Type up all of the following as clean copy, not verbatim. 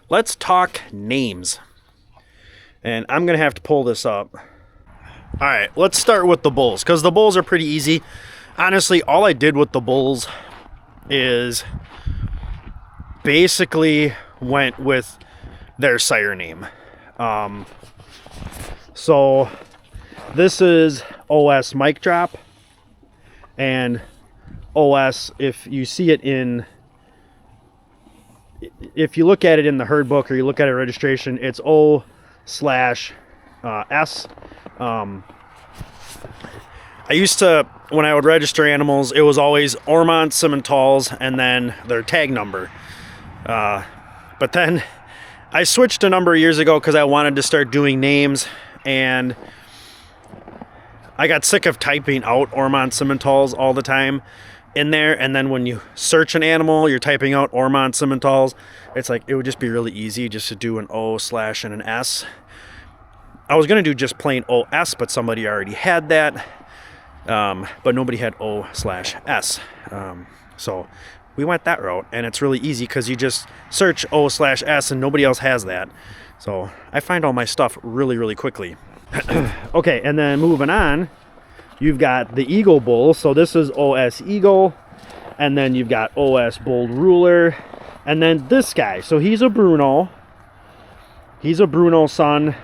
let's talk names. And I'm going to have to pull this up. All right, let's start with the bulls, because the bulls are pretty easy. Honestly, all I did with the bulls is basically went with their sire name. So this is OS mic drop, and OS, if you see it in, if you look at it in the herd book or you look at a registration, it's O/S. I used to, when I would register animals, it was always Ohrmundt Simmentals and then their tag number. But then I switched a number of years ago because I wanted to start doing names, and I got sick of typing out Ohrmundt Simmentals all the time in there. And then when you search an animal, you're typing out Ohrmundt Simmentals. It's like, it would just be really easy just to do an O/ and an S. I was going to do just plain OS, but somebody already had that. But nobody had O/S. So we went that route, and it's really easy because you just search O/S and nobody else has that. So I find all my stuff really, really quickly. Okay, and then moving on, you've got the Eagle Bull. So this is OS Eagle, and then you've got OS Bold Ruler, and then this guy. So he's a Bruno. He's a Bruno son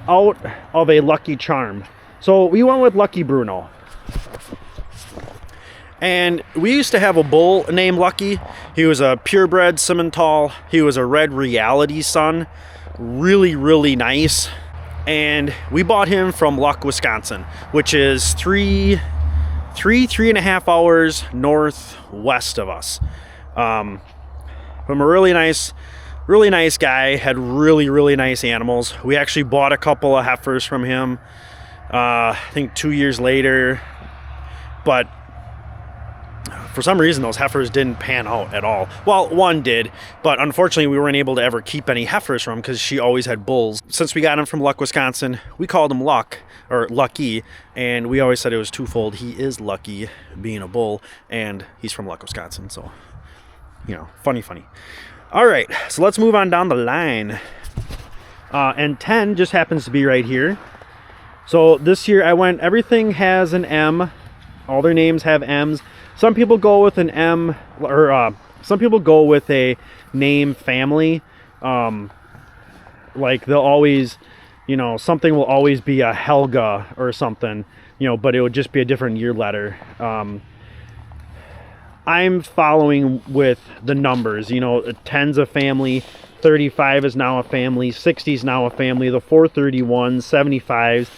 out of a Lucky Charm. So we went with Lucky Bruno. And we used to have a bull named Lucky. He was a purebred Simmental. He was a red reality son. Really, really nice. And we bought him from Luck, Wisconsin, which is three and a half hours northwest of us. From a really nice guy, had really, really nice animals. We actually bought a couple of Heifers from him, I think 2 years later. But for some reason, those Heifers didn't pan out at all. Well, one did, but unfortunately, we weren't able to ever keep any Heifers from him because she always had bulls. Since we got him from Luck, Wisconsin, we called him Luck, or Lucky, and we always said it was twofold. He is lucky being a bull, and he's from Luck, Wisconsin, so, you know, funny. All right, so let's move on down the line. And 10 just happens to be right here. So this year I went, everything has an M. All their names have M's. Some people go with an M, or some people go with a name family. Like they'll always, you know, something will always be a Helga or something, you know, but it would just be a different year letter. I'm following with the numbers, you know, 10's a family, 35 is now a family, 60 is now a family, the 431s, 75s.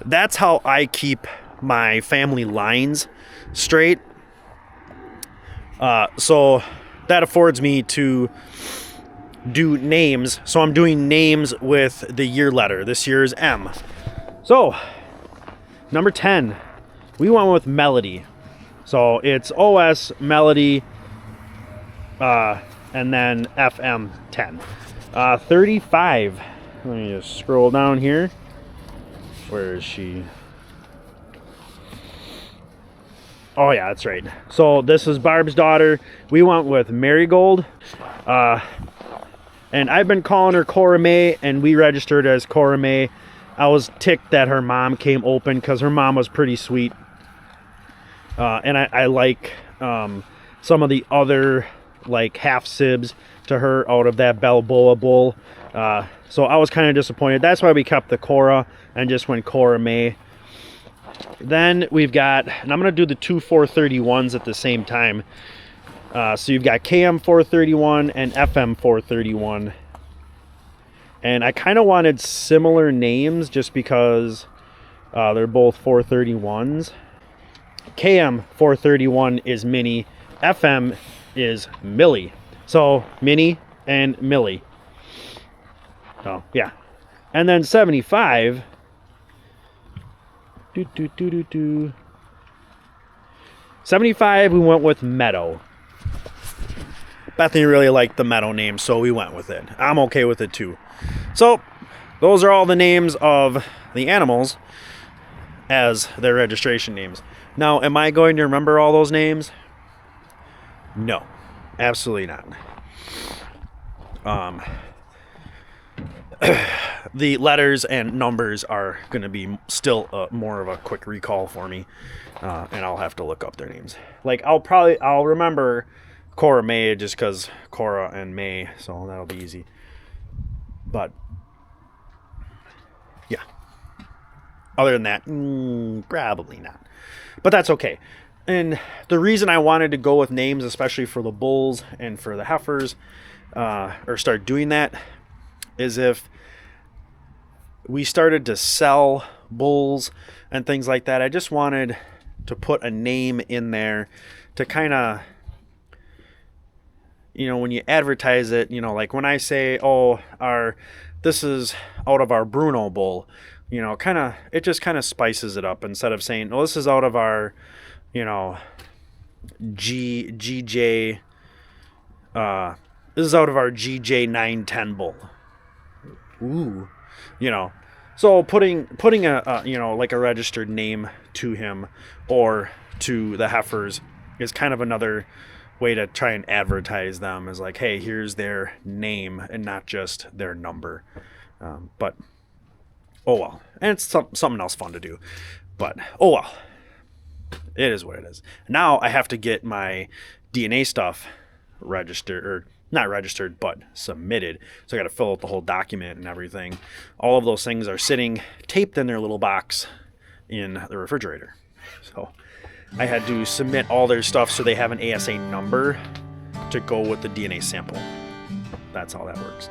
That's how I keep my family lines straight. So that affords me to do names. So I'm doing names with the year letter. This year is M. So number 10, we went with Melody. So it's OS Melody, and then FM 10. 35. Let me just scroll down here. Where is she? Oh yeah, that's right. So this is Barb's daughter. We went with Marigold. And I've been calling her Cora May, and we registered as Cora May. I was ticked that her mom came open because her mom was pretty sweet. And I like some of the other like half sibs to her out of that Balboa bull. So I was kind of disappointed. That's why we kept the Cora and just went Cora May. Then we've got, and I'm going to do the two 431s at the same time. So you've got KM 431 and FM 431. And I kind of wanted similar names just because they're both 431s. KM 431 is Minnie. FM is Millie. So Minnie and Millie. Oh, yeah. And then 75. 75, we went with Meadow. Bethany really liked the Meadow name, so we went with it. I'm okay with it too. So those are all the names of the animals as their registration names. Now, am I going to remember all those names? No, absolutely not. The letters and numbers are going to be still more of a quick recall for me, and I'll have to look up their names. Like I'll remember Cora May just because Cora and May, so that'll be easy. But yeah, other than that, probably not. But that's okay. And the reason I wanted to go with names, especially for the bulls and for the heifers, or start doing that, is if we started to sell bulls and things like that, I just wanted to put a name in there to kind of, when you advertise it, like when I say, oh, this is out of our Bruno bull, it just kind of spices it up instead of saying, oh, this is out of our, GJ, this is out of our GJ 910 bull. Ooh, so putting a like a registered name to him or to the heifers is kind of another way to try and advertise them, is like, hey, here's their name and not just their number. But oh well, and it's something else fun to do. But oh well, it is what it is. Now I have to get my DNA stuff registered, or not registered, but submitted. So I got to fill out the whole document and everything. All of those things are sitting taped in their little box in the refrigerator. So I had to submit all their stuff so they have an ASA number to go with the DNA sample. That's how that works.